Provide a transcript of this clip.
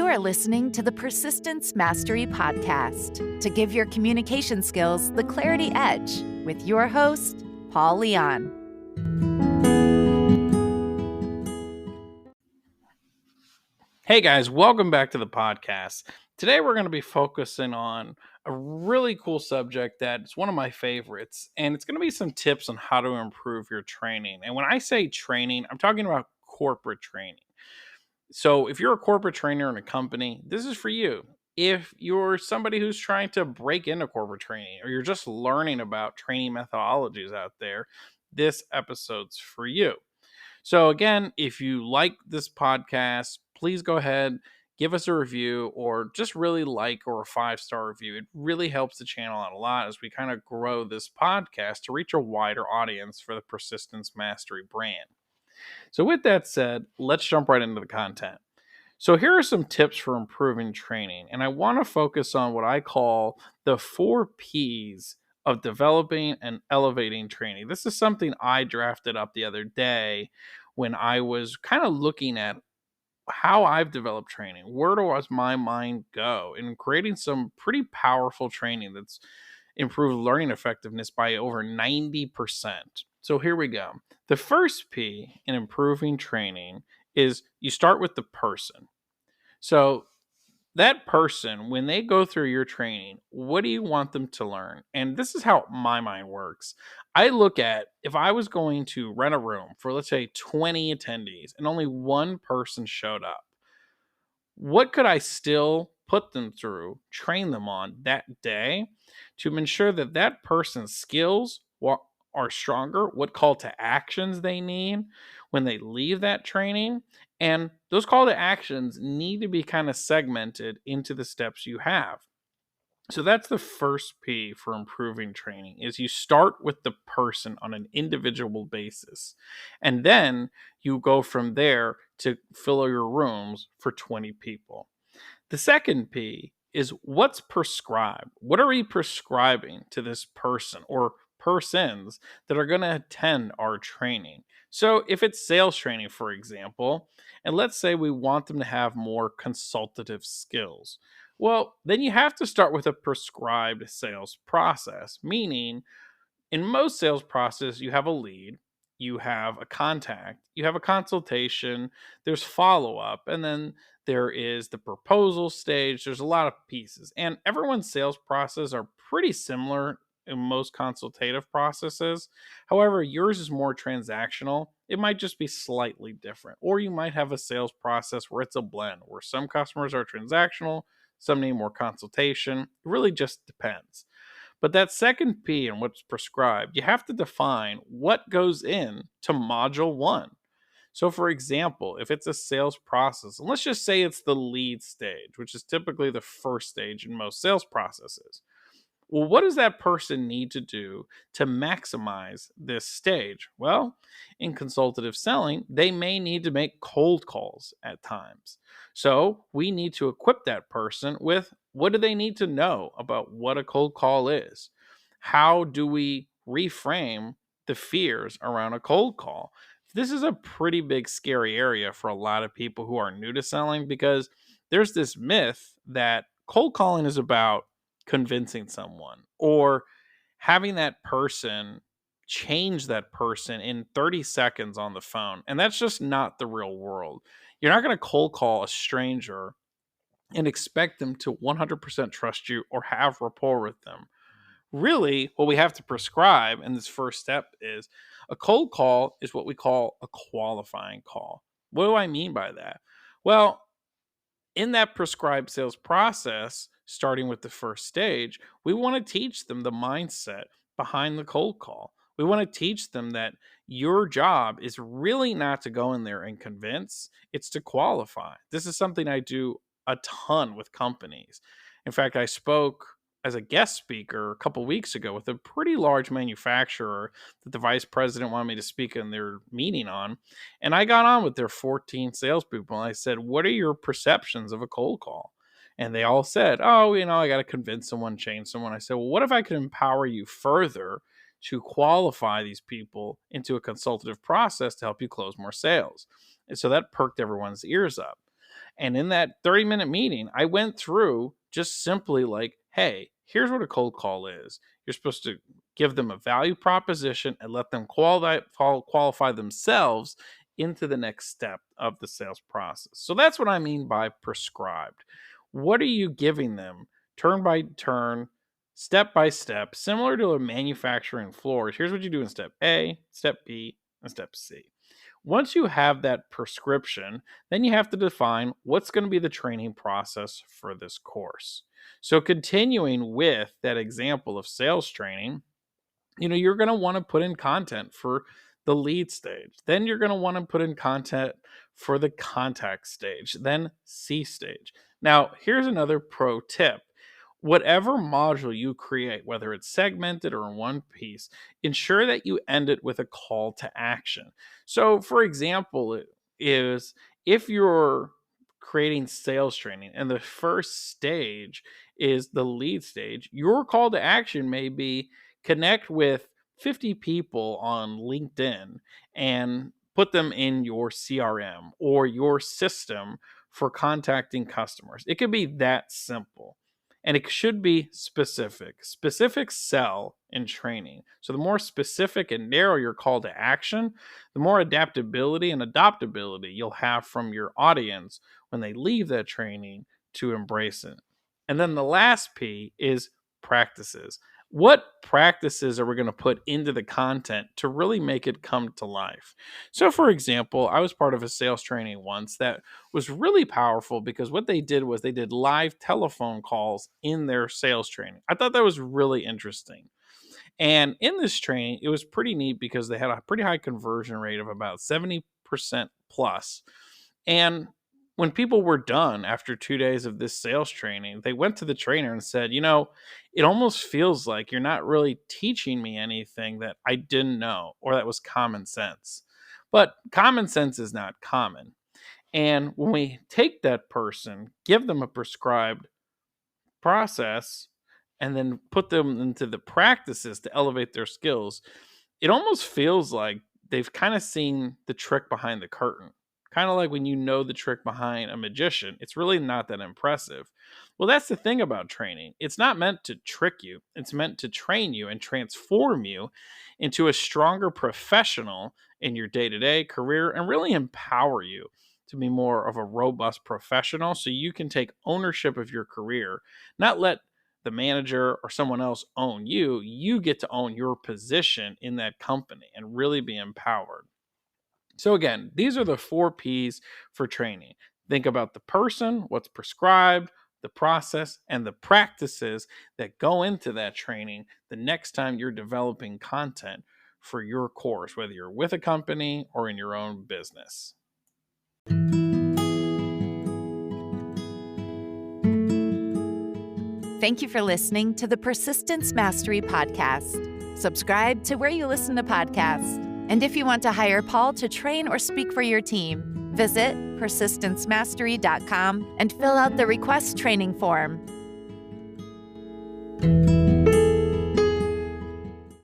You're listening to the Persistence Mastery Podcast to give your communication skills the clarity edge with your host, Paul Leon. Hey guys, welcome back to the podcast. Today we're going to be focusing on a really cool subject that's one of my favorites, and it's going to be some tips on how to improve your training. And when I say training, I'm talking about corporate training. So if you're a corporate trainer in a company, this is for you. If you're somebody who's trying to break into corporate training or you're just learning about training methodologies out there, this episode's for you. So again, if you like this podcast, please go ahead, give us a review or just really like or a 5-star review. It really helps the channel out a lot as we kind of grow this podcast to reach a wider audience for the Persistence Mastery brand. So with that said, let's jump right into the content. So here are some tips for improving training, and I want to focus on what I call the 4 Ps of developing and elevating training. This is something I drafted up the other day when I was kind of looking at how I've developed training. Where does my mind go in creating some pretty powerful training that's improved learning effectiveness by over 90%. So here we go. The first P in improving training is you start with the person. So that person, when they go through your training, what do you want them to learn? And this is how my mind works. I look at if I was going to rent a room for, let's say, 20 attendees and only one person showed up, what could I still put them through, train them on that day to ensure that that person's skills are stronger, what call to actions they need when they leave that training. And those call to actions need to be kind of segmented into the steps you have. So that's the first P for improving training is you start with the person on an individual basis. And then you go from there to fill your rooms for 20 people. The second P is what's prescribed. What are we prescribing to this person or persons that are going to attend our training? So if it's sales training, for example, and let's say we want them to have more consultative skills, well, then you have to start with a prescribed sales process, meaning in most sales process, you have a lead, you have a contact, you have a consultation, there's follow-up, and then there is the proposal stage. There's a lot of pieces. And everyone's sales process are pretty similar in most consultative processes. However, yours is more transactional. It might just be slightly different. Or you might have a sales process where it's a blend, where some customers are transactional, some need more consultation. It really just depends. But that second P and what's prescribed, you have to define what goes in to module 1. So for example, if it's a sales process, and let's just say it's the lead stage, which is typically the first stage in most sales processes. Well, what does that person need to do to maximize this stage? Well, in consultative selling, they may need to make cold calls at times. So we need to equip that person with what do they need to know about what a cold call is? How do we reframe the fears around a cold call? This is a pretty big, scary area for a lot of people who are new to selling because there's this myth that cold calling is about convincing someone or having that person change that person in 30 seconds on the phone. And that's just not the real world. You're not going to cold call a stranger and expect them to 100% trust you or have rapport with them. Really, what we have to prescribe in this first step is a cold call is what we call a qualifying call. What do I mean by that? Well, in that prescribed sales process, starting with the first stage, we want to teach them the mindset behind the cold call. We want to teach them that your job is really not to go in there and convince, it's to qualify. This is something I do a ton with companies. In fact, I spoke as a guest speaker a couple weeks ago with a pretty large manufacturer that the vice president wanted me to speak in their meeting on. And I got on with their 14 salespeople and I said, what are your perceptions of a cold call? And they all said, oh, I got to convince someone, change someone. I said, well, what if I could empower you further to qualify these people into a consultative process to help you close more sales? And so that perked everyone's ears up. And in that 30-minute meeting, I went through just simply like, hey, here's what a cold call is. You're supposed to give them a value proposition and let them qualify themselves into the next step of the sales process. So that's what I mean by prescribed. What are you giving them turn by turn, step by step, similar to a manufacturing floor? Here's what you do in step A, step B, and step C. Once you have that prescription, then you have to define what's going to be the training process for this course. So, continuing with that example of sales training, you're going to want to put in content for the lead stage. Then you're going to want to put in content for the contact stage, then C stage. Now, here's another pro tip. Whatever module you create, whether it's segmented or in one piece, ensure that you end it with a call to action. So, for example, it is if you're creating sales training and the first stage is the lead stage, your call to action may be connect with 50 people on LinkedIn and put them in your CRM or your system for contacting customers. It could be that simple. And it should be specific. Specific sell in training. So the more specific and narrow your call to action, the more adaptability and adoptability you'll have from your audience when they leave that training to embrace it. And then the last P is practices. What practices are we going to put into the content to really make it come to life? So, for example, I was part of a sales training once that was really powerful because what they did was they did live telephone calls in their sales training. I thought that was really interesting. And in this training, it was pretty neat because they had a pretty high conversion rate of about 70% plus. And when people were done after 2 days of this sales training, they went to the trainer and said, it almost feels like you're not really teaching me anything that I didn't know or that was common sense. But common sense is not common. And when we take that person, give them a prescribed process, and then put them into the practices to elevate their skills, it almost feels like they've kind of seen the trick behind the curtain. Kind of like when you know the trick behind a magician, it's really not that impressive. Well, that's the thing about training. It's not meant to trick you, it's meant to train you and transform you into a stronger professional in your day to day career and really empower you to be more of a robust professional so you can take ownership of your career, not let the manager or someone else own you. You get to own your position in that company and really be empowered. So, again, these are the 4 P's for training. Think about the person, what's prescribed, the process, and the practices that go into that training the next time you're developing content for your course, whether you're with a company or in your own business. Thank you for listening to the Persistence Mastery Podcast. Subscribe to where you listen to podcasts. And if you want to hire Paul to train or speak for your team, visit persistencemastery.com and fill out the request training form.